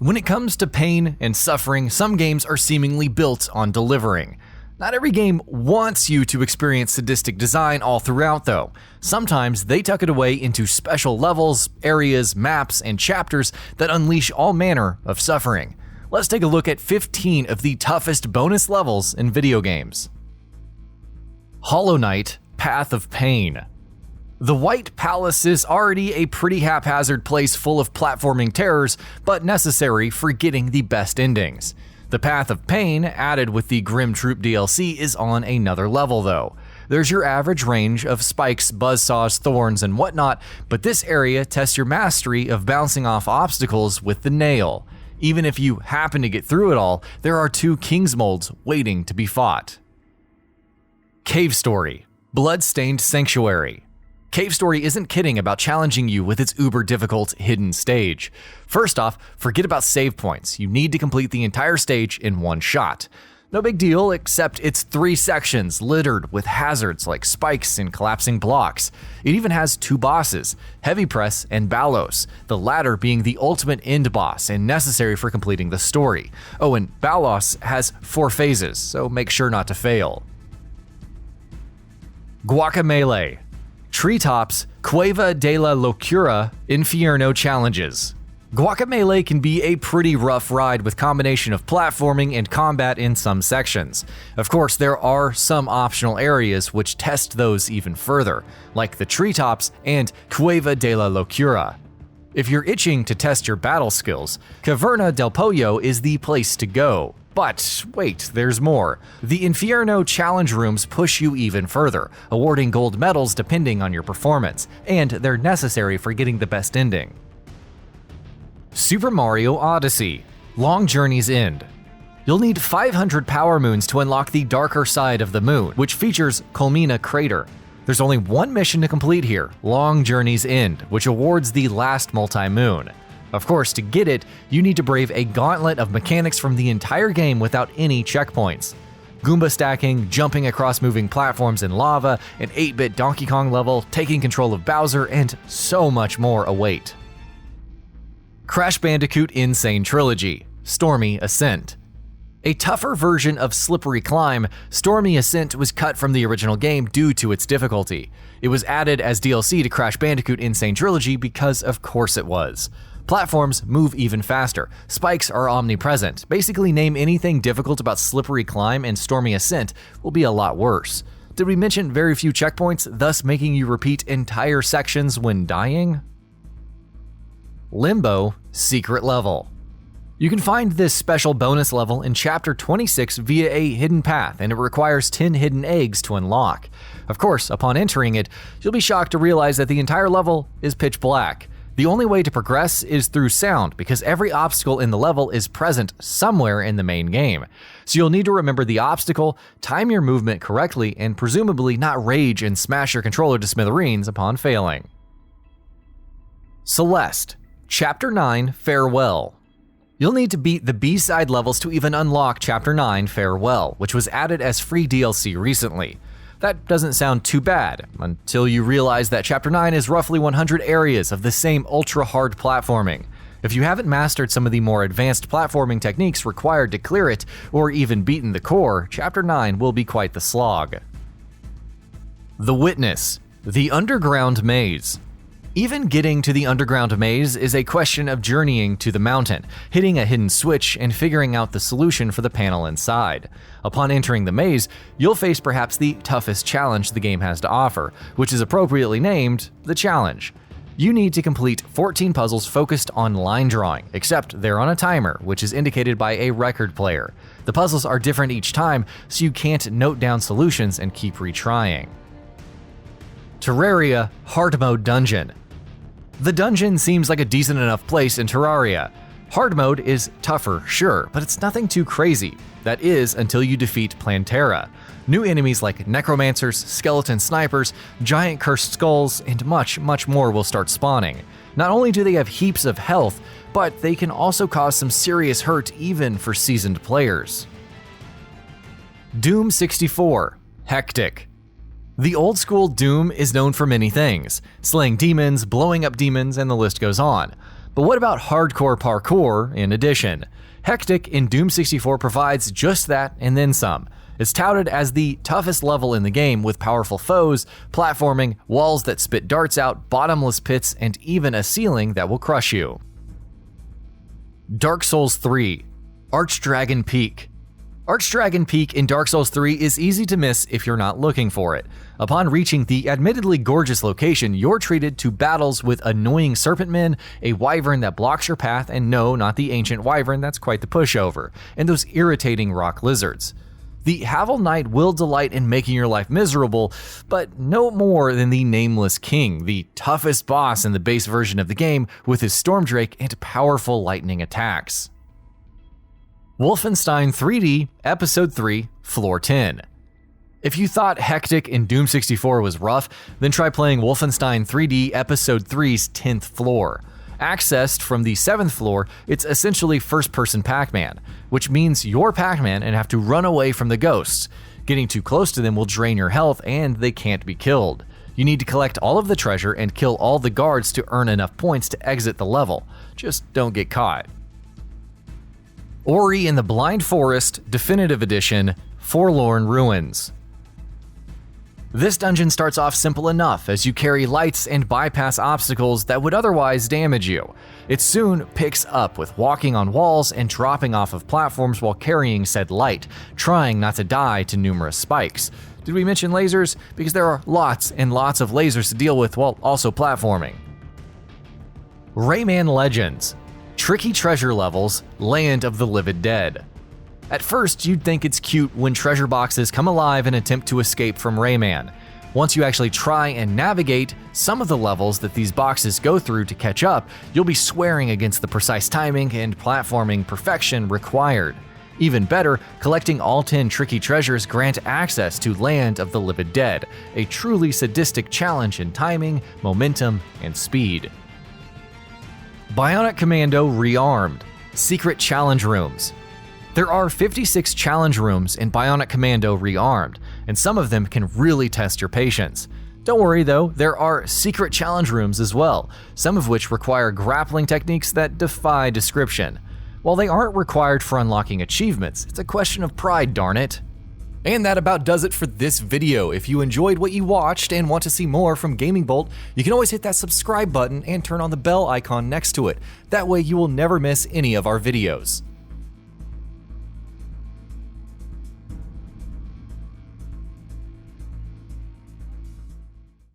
When it comes to pain and suffering, some games are seemingly built on delivering. Not every game wants you to experience sadistic design all throughout though. Sometimes they tuck it away into special levels, areas, maps, and chapters that unleash all manner of suffering. Let's take a look at 15 of the toughest bonus levels in video games. Hollow Knight: Path of Pain. The White Palace is already a pretty haphazard place full of platforming terrors, but necessary for getting the best endings. The Path of Pain, added with the Grim Troop DLC, is on another level though. There's your average range of spikes, buzzsaws, thorns, and whatnot, but this area tests your mastery of bouncing off obstacles with the nail. Even if you happen to get through it all, there are 2 King's Molds waiting to be fought. Cave Story: Bloodstained Sanctuary. Cave Story isn't kidding about challenging you with its uber-difficult hidden stage. First off, forget about save points. You need to complete the entire stage in one shot. No big deal, except it's 3 sections littered with hazards like spikes and collapsing blocks. It even has 2 bosses, Heavy Press and Balos, the latter being the ultimate end boss and necessary for completing the story. Oh, and Balos has 4 phases, so make sure not to fail. GUACAMELEE: Treetops, CUEVA de la LOCURA, INFIERNO challenges. GUACAMELEE can be a pretty rough ride with combination of platforming and combat in some sections. Of course, there are some optional areas which test those even further, like the treetops and CUEVA de la LOCURA. If you're itching to test your battle skills, Caverna del Pollo is the place to go. But wait, there's more. The Infierno challenge rooms push you even further, awarding gold medals depending on your performance, and they're necessary for getting the best ending. Super Mario Odyssey: Long Journey's End. You'll need 500 power moons to unlock the darker side of the moon, which features Colmena Crater. There's only one mission to complete here, Long Journey's End, which awards the last multi-moon. Of course, to get it, you need to brave a gauntlet of mechanics from the entire game without any checkpoints. Goomba stacking, jumping across moving platforms in lava, an 8-bit Donkey Kong level, taking control of Bowser, and so much more await. Crash Bandicoot Insane Trilogy: Stormy Ascent. A tougher version of Slippery Climb, Stormy Ascent was cut from the original game due to its difficulty. It was added as DLC to Crash Bandicoot Insane Trilogy because of course it was. Platforms move even faster. Spikes are omnipresent. Basically, name anything difficult about Slippery Climb and Stormy Ascent will be a lot worse. Did we mention very few checkpoints, thus making you repeat entire sections when dying? Limbo Secret Level. You can find this special bonus level in Chapter 26 via a hidden path, and it requires 10 hidden eggs to unlock. Of course, upon entering it, you'll be shocked to realize that the entire level is pitch black. The only way to progress is through sound, because every obstacle in the level is present somewhere in the main game. So you'll need to remember the obstacle, time your movement correctly, and presumably not rage and smash your controller to smithereens upon failing. Celeste: Chapter 9 Farewell. You'll need to beat the B-side levels to even unlock Chapter 9 Farewell, which was added as free DLC recently. That doesn't sound too bad, until you realize that Chapter 9 is roughly 100 areas of the same ultra-hard platforming. If you haven't mastered some of the more advanced platforming techniques required to clear it, or even beaten the core, Chapter 9 will be quite the slog. The Witness: The Underground Maze. Even getting to the underground maze is a question of journeying to the mountain, hitting a hidden switch, and figuring out the solution for the panel inside. Upon entering the maze, you'll face perhaps the toughest challenge the game has to offer, which is appropriately named the Challenge. You need to complete 14 puzzles focused on line drawing, except they're on a timer, which is indicated by a record player. The puzzles are different each time, so you can't note down solutions and keep retrying. Terraria Hard Mode Dungeon. The dungeon seems like a decent enough place in Terraria. Hard mode is tougher, sure, but it's nothing too crazy. That is, until you defeat Plantera. New enemies like necromancers, skeleton snipers, giant cursed skulls, and much, much more will start spawning. Not only do they have heaps of health, but they can also cause some serious hurt even for seasoned players. Doom 64 Hectic. The old-school Doom is known for many things, slaying demons, blowing up demons, and the list goes on. But what about hardcore parkour in addition? Hectic in Doom 64 provides just that and then some. It's touted as the toughest level in the game with powerful foes, platforming, walls that spit darts out, bottomless pits, and even a ceiling that will crush you. Dark Souls 3 Archdragon Peak. Archdragon Peak in Dark Souls 3 is easy to miss if you're not looking for it. Upon reaching the admittedly gorgeous location, you're treated to battles with annoying serpent men, a wyvern that blocks your path, and no, not the ancient wyvern, that's quite the pushover, and those irritating rock lizards. The Havel Knight will delight in making your life miserable, but no more than the Nameless King, the toughest boss in the base version of the game with his Stormdrake and powerful lightning attacks. Wolfenstein 3D Episode 3 Floor 10. If you thought Hectic in Doom 64 was rough, then try playing Wolfenstein 3D Episode 3's 10th floor. Accessed from the 7th floor, it's essentially first-person Pac-Man, which means you're Pac-Man and have to run away from the ghosts. Getting too close to them will drain your health and they can't be killed. You need to collect all of the treasure and kill all the guards to earn enough points to exit the level. Just don't get caught. Ori in the Blind Forest Definitive Edition Forlorn Ruins. This dungeon starts off simple enough as you carry lights and bypass obstacles that would otherwise damage you. It soon picks up with walking on walls and dropping off of platforms while carrying said light, trying not to die to numerous spikes. Did we mention lasers? Because there are lots and lots of lasers to deal with while also platforming. Rayman Legends Tricky Treasure Levels Land of the Livid Dead. At first, you'd think it's cute when treasure boxes come alive and attempt to escape from Rayman. Once you actually try and navigate some of the levels that these boxes go through to catch up, you'll be swearing against the precise timing and platforming perfection required. Even better, collecting all 10 tricky treasures grant access to Land of the Livid Dead, a truly sadistic challenge in timing, momentum, and speed. Bionic Commando Rearmed Secret Challenge Rooms. There are 56 challenge rooms in Bionic Commando Rearmed, and some of them can really test your patience. Don't worry though, there are secret challenge rooms as well, some of which require grappling techniques that defy description. While they aren't required for unlocking achievements, it's a question of pride, darn it. And that about does it for this video. If you enjoyed what you watched and want to see more from Gaming Bolt, you can always hit that subscribe button and turn on the bell icon next to it. That way you will never miss any of our videos.